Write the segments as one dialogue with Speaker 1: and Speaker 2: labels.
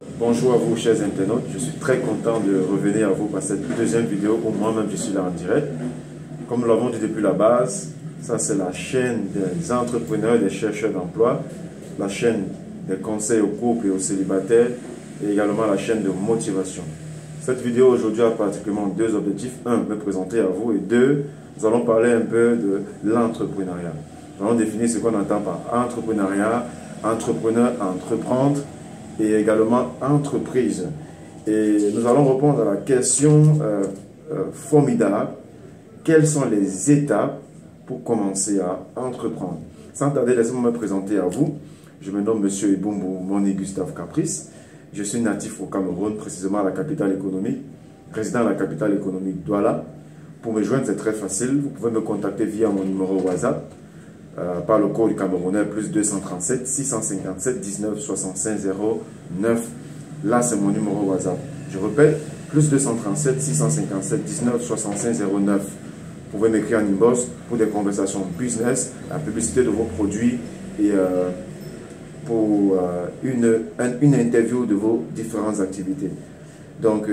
Speaker 1: Bonjour à vous chers internautes, je suis très content de revenir à vous pour cette deuxième vidéo où moi-même je suis là en direct. Comme nous l'avons dit depuis la base, ça c'est la chaîne des entrepreneurs et des chercheurs d'emploi, la chaîne des conseils aux couples et aux célibataires et également la chaîne de motivation. Cette vidéo aujourd'hui a particulièrement deux objectifs. Un, me présenter à vous et deux, nous allons parler un peu de l'entrepreneuriat. Nous allons définir ce qu'on entend par entrepreneuriat, entrepreneur, entreprendre et également entreprise. Et nous allons répondre à la question formidable, quelles sont les étapes pour commencer à entreprendre? Sans tarder, laissez-moi me présenter à vous. Je me nomme Monsieur Ebumbu Moni Gustave Caprice. Je suis natif au Cameroun, précisément à la capitale économique, résident à la capitale économique Douala. Pour me joindre, c'est très facile. Vous pouvez me contacter via mon numéro WhatsApp par le code camerounais plus 237 657 19 65 09. Là, c'est mon numéro WhatsApp. Je répète, plus 237 657 19 65 09. Vous pouvez m'écrire en inbox pour des conversations business, la publicité de vos produits et pour une interview de vos différentes activités. Donc,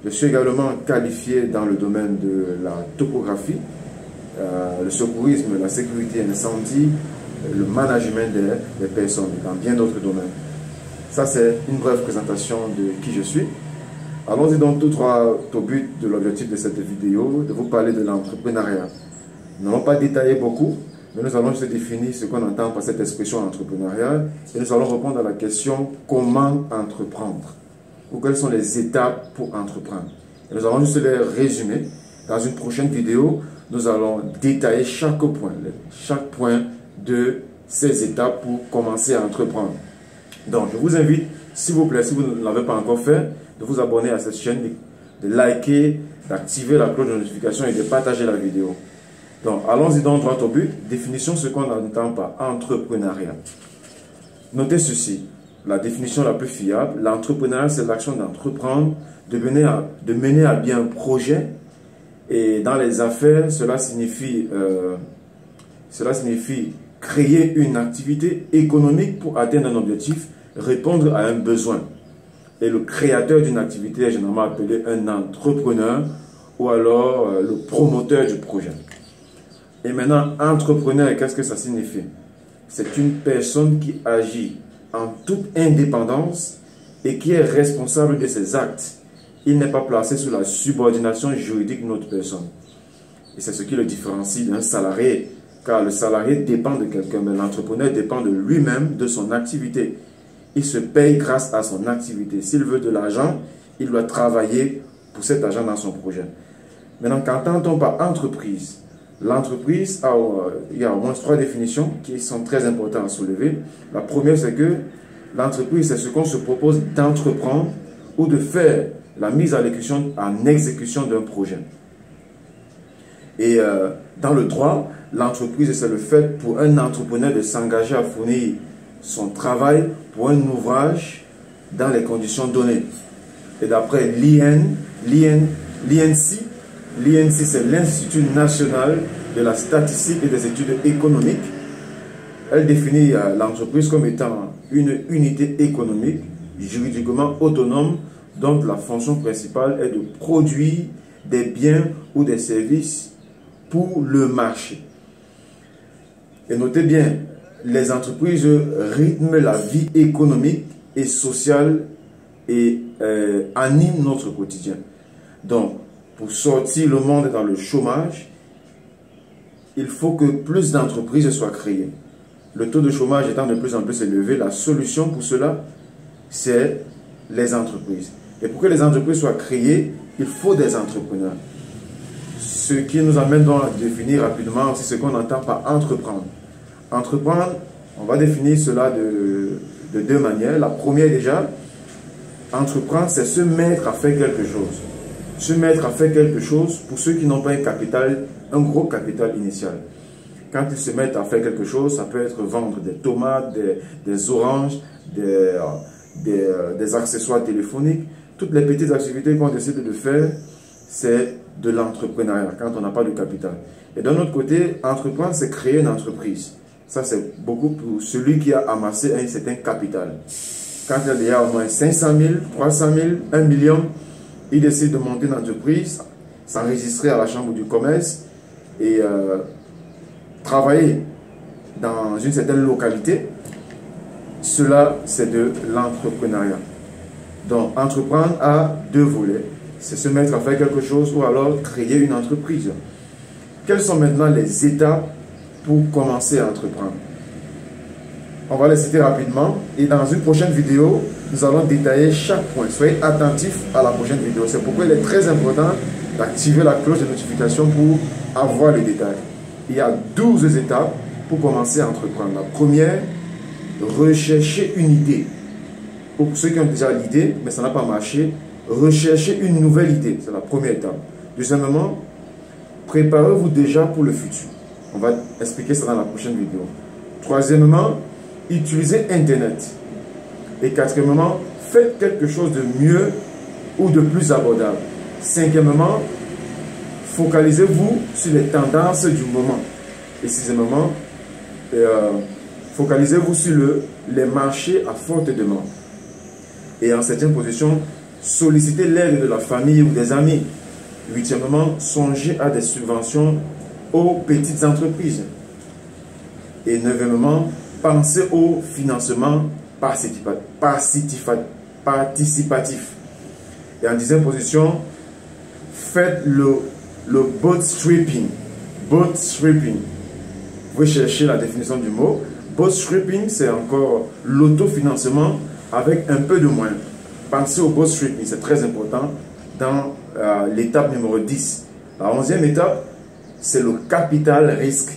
Speaker 1: je suis également qualifié dans le domaine de la topographie, le secourisme, la sécurité incendie, le management des personnes, dans bien d'autres domaines. Ça, c'est une brève présentation de qui je suis. Allons-y donc tout droit au but de l'objectif de cette vidéo, de vous parler de l'entrepreneuriat. Nous n'allons pas détailler beaucoup, mais nous allons juste définir ce qu'on entend par cette expression entrepreneuriale et nous allons répondre à la question comment entreprendre ou quelles sont les étapes pour entreprendre. Et nous allons juste les résumer. Dans une prochaine vidéo, nous allons détailler chaque point de ces étapes pour commencer à entreprendre. Donc, je vous invite, s'il vous plaît, si vous ne l'avez pas encore fait, de vous abonner à cette chaîne, de liker, d'activer la cloche de notification et de partager la vidéo. Donc, allons-y donc droit au but. Définition, ce qu'on entend par entrepreneuriat. Notez ceci, la définition la plus fiable, l'entrepreneuriat, c'est l'action d'entreprendre, de mener à bien un projet. Et dans les affaires, cela signifie créer une activité économique pour atteindre un objectif, répondre à un besoin. Et le créateur d'une activité est généralement appelé un entrepreneur ou alors le promoteur du projet. Et maintenant, entrepreneur, qu'est-ce que ça signifie? C'est une personne qui agit en toute indépendance et qui est responsable de ses actes. Il n'est pas placé sous la subordination juridique d'une autre personne. Et c'est ce qui le différencie d'un salarié, car le salarié dépend de quelqu'un, mais l'entrepreneur dépend de lui-même, de son activité. Il se paye grâce à son activité. S'il veut de l'argent, il doit travailler pour cet argent dans son projet. Maintenant, qu'entend-on par entreprise? L'entreprise, il y a au moins trois définitions qui sont très importantes à soulever. La première, c'est que l'entreprise, c'est ce qu'on se propose d'entreprendre ou de faire la mise en exécution d'un projet. Et dans le droit, l'entreprise, c'est le fait pour un entrepreneur de s'engager à fournir son travail pour un ouvrage dans les conditions données. Et d'après l'INC, c'est l'Institut national de la statistique et des études économiques. Elle définit l'entreprise comme étant une unité économique juridiquement autonome dont la fonction principale est de produire des biens ou des services pour le marché. Et notez bien, les entreprises rythment la vie économique et sociale et animent notre quotidien. Donc, pour sortir le monde dans le chômage, il faut que plus d'entreprises soient créées. Le taux de chômage étant de plus en plus élevé, la solution pour cela, c'est les entreprises. Et pour que les entreprises soient créées, il faut des entrepreneurs. Ce qui nous amène donc à définir rapidement aussi ce qu'on entend par entreprendre. Entreprendre, on va définir cela de deux manières. La première déjà, entreprendre, c'est se mettre à faire quelque chose. Se mettre à faire quelque chose pour ceux qui n'ont pas un gros capital initial. Quand ils se mettent à faire quelque chose, ça peut être vendre des tomates, des oranges, des accessoires téléphoniques. Toutes les petites activités qu'on décide de faire, c'est de l'entrepreneuriat quand on n'a pas de capital. Et d'un autre côté, entreprendre, c'est créer une entreprise. Ça, c'est beaucoup pour celui qui a amassé un certain capital. quand il a déjà au moins 500 000, 300 000, 1 million, il décide de monter une entreprise, s'enregistrer à la chambre du commerce et travailler dans une certaine localité. Cela, c'est de l'entrepreneuriat. Donc, entreprendre a deux volets. C'est se mettre à faire quelque chose ou alors créer une entreprise. Quelles sont maintenant les étapes pour commencer à entreprendre? On va les citer rapidement et dans une prochaine vidéo, nous allons détailler chaque point. Soyez attentifs à la prochaine vidéo. C'est pourquoi il est très important d'activer la cloche de notification pour avoir les détails. Il y a 12 étapes pour commencer à entreprendre. La première, rechercher une idée. Pour ceux qui ont déjà l'idée, mais ça n'a pas marché, recherchez une nouvelle idée. C'est la première étape. Deuxièmement, préparez-vous déjà pour le futur. On va expliquer ça dans la prochaine vidéo. Troisièmement, utilisez Internet. Et quatrièmement, faites quelque chose de mieux ou de plus abordable. Cinquièmement, focalisez-vous sur les tendances du moment. Et sixièmement, focalisez-vous sur les marchés à forte demande. Et en septième position, sollicitez l'aide de la famille ou des amis. Huitièmement, songez à des subventions aux petites entreprises. Et neuvièmement, pensez au financement participatif. Et en dixième position, faites le bootstrapping. Bootstrapping. Vous pouvez chercher la définition du mot. Bootstrapping, c'est encore l'autofinancement avec un peu de moyens. Pensez au bootstrapping, c'est très important dans l'étape numéro 10. La 11e étape, c'est le capital risque.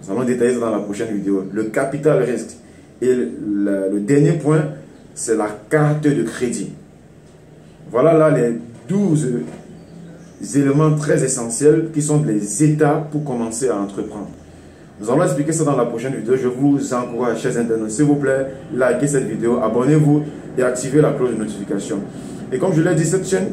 Speaker 1: Nous allons détailler ça dans la prochaine vidéo. Le capital risque. Et le dernier point, c'est la carte de crédit. Voilà là les 12 éléments très essentiels qui sont les étapes pour commencer à entreprendre. Nous allons expliquer ça dans la prochaine vidéo. Je vous encourage, chers internautes, s'il vous plaît, likez cette vidéo, abonnez-vous et activez la cloche de notification. Et comme je l'ai dit, cette chaîne